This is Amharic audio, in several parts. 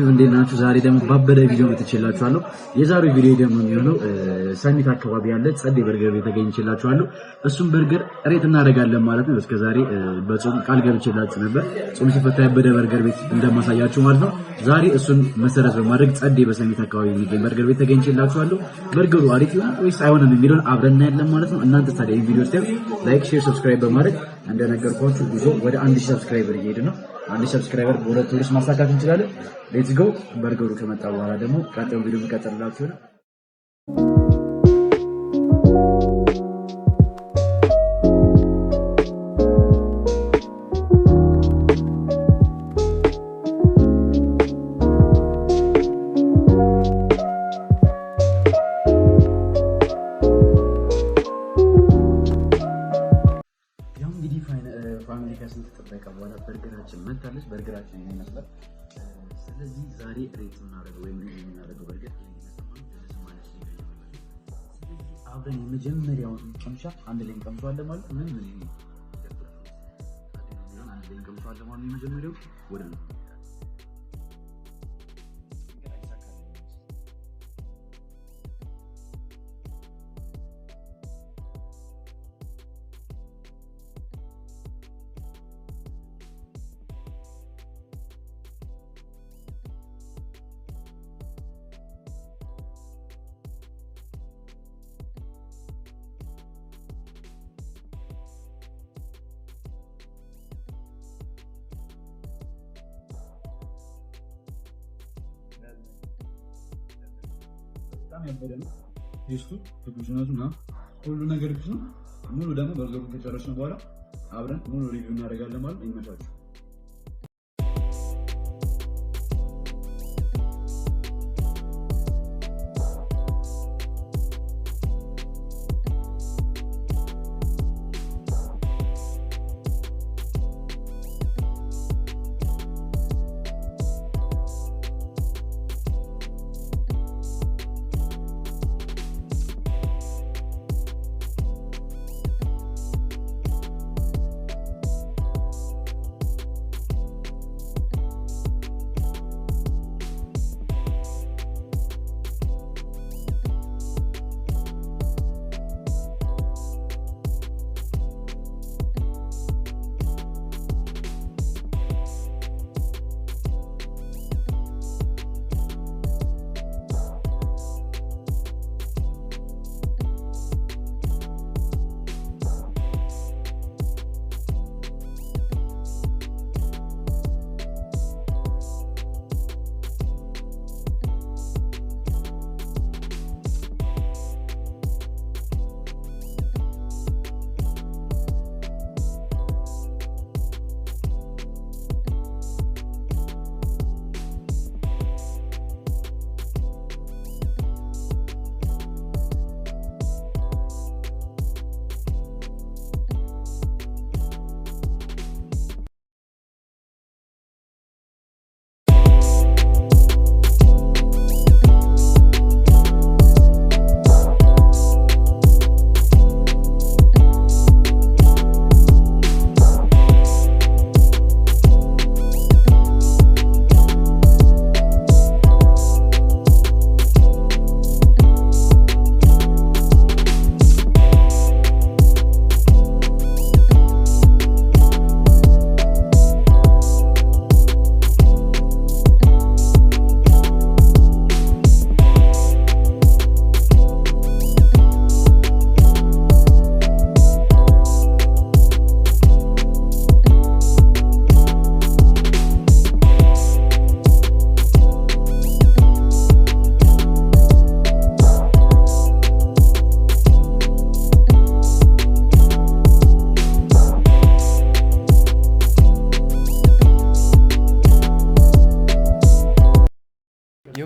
ዩቲዩብ እንዴት ናችሁ? ዛሬ ደግሞ ባበደ ቪዲዮ መጥቼላችኋለሁ። የዛሬው ቪዲዮ ደግሞ የሚሆነው ሰሚት አካባቢ ያለ ጸዴ በርገር ቤት ተገኝቼላችኋለሁ። እሱም በርገር ሬት እናደርጋለን ማለት ነው። እስከዛሬ በጾም ቃል ገብቼላችሁ ነበር ጾም ሲፈታ ያበደ በርገር ቤት እንደማሳያችሁ ማለት ነው። ዛሬ እሱን መሰረት በማድረግ ጸዴ በሰሚት አካባቢ የሚገኝ በርገር ቤት ተገኝቼላችኋለሁ። በርገሩ አሪፍ ይሆናል ወይስ አይሆንም የሚለውን አብረን እናያለን ማለት ነው። እናንተ ታዲያ ይሄን ቪዲዮ ስታዩ ላይክ፣ ሼር፣ ሰብስክራይብ በማድረግ እንደነገርኳችሁ ጉዞ ወደ 1000 ሰብስክራይበር እየሄድን ነው። 1000 ሰብስክራይበር በሁለት ወር ውስጥ ማሳካት እንችላለን። ሌትስ ጎ። በርገሩ ከመጣ በኋላ ደግሞ ቀጣዩ ቪዲዮ እንቀጥላችሁ ነው። ፋሚሊ ከስንት ተጠበቀ በኋላ በርገራችን መጣለች። በርገራችን ይመስላል። ስለዚህ ዛሬ ሬት እናደርገው ወይም የምናደርገው በርገር አብረን የመጀመሪያውን ቅምሻ አንድ ላይ እንቀምሰዋለን ማለት ነው። አንድ ላይ እንቀምሰዋለን ማለት ነው። የመጀመሪያው ወደ ነው በጣም ያበደ ነው። ቴስቱ ትኩስነቱና ሁሉ ነገር ግዙ። ሙሉ ደግሞ በርገሩ ከጨረስን በኋላ አብረን ሙሉ ሪቪው እናደርጋለን ማለት ነው። ይመቻችሁ።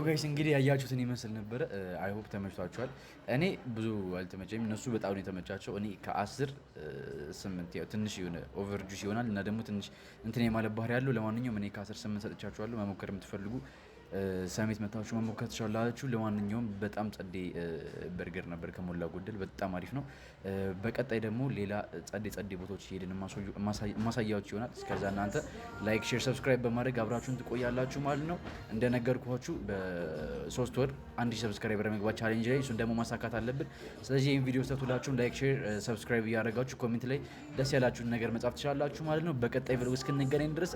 ጋይስ እንግዲህ ያያችሁትን ይመስል ነበር። አይ ሆፕ ተመችቷችኋል። እኔ ብዙ አልተመቸኝም፣ እነሱ በጣም ነው የተመቻቸው። እኔ ከ10 8 ያው ትንሽ የሆነ ኦቨር ጁስ ይሆናል እና ደግሞ ትንሽ እንትን የማለት ባህሪ ያለው። ለማንኛውም እኔ ከ10 8 ሰጥቻችኋለሁ። መሞከር የምትፈልጉ ሰሜት መታችሁ መሞከር ትችላላችሁ። ለማንኛውም በጣም ጸዴ በርገር ነበር ከሞላ ጎደል በጣም አሪፍ ነው። በቀጣይ ደግሞ ሌላ ጸዴ ቦታዎች ሄድን ማሳያዎች ይሆናል። እስከዛ እናንተ ላይክ፣ ሼር፣ ሰብስክራይብ በማድረግ አብራችሁን ትቆያላችሁ ማለት ነው። እንደነገርኳችሁ በ3 ወር 1000 ሰብስክራይበር መግባት ቻሌንጅ ላይ እሱን ደግሞ ማሳካት አለብን። ስለዚህ ይህን ቪዲዮ ስተቱላችሁን ላይክ፣ ሼር፣ ሰብስክራይብ እያደረጋችሁ ኮሜንት ላይ ደስ ያላችሁን ነገር መጻፍ ትችላላችሁ ማለት ነው። በቀጣይ ቪዲዮ እስክንገናኝ ድረስ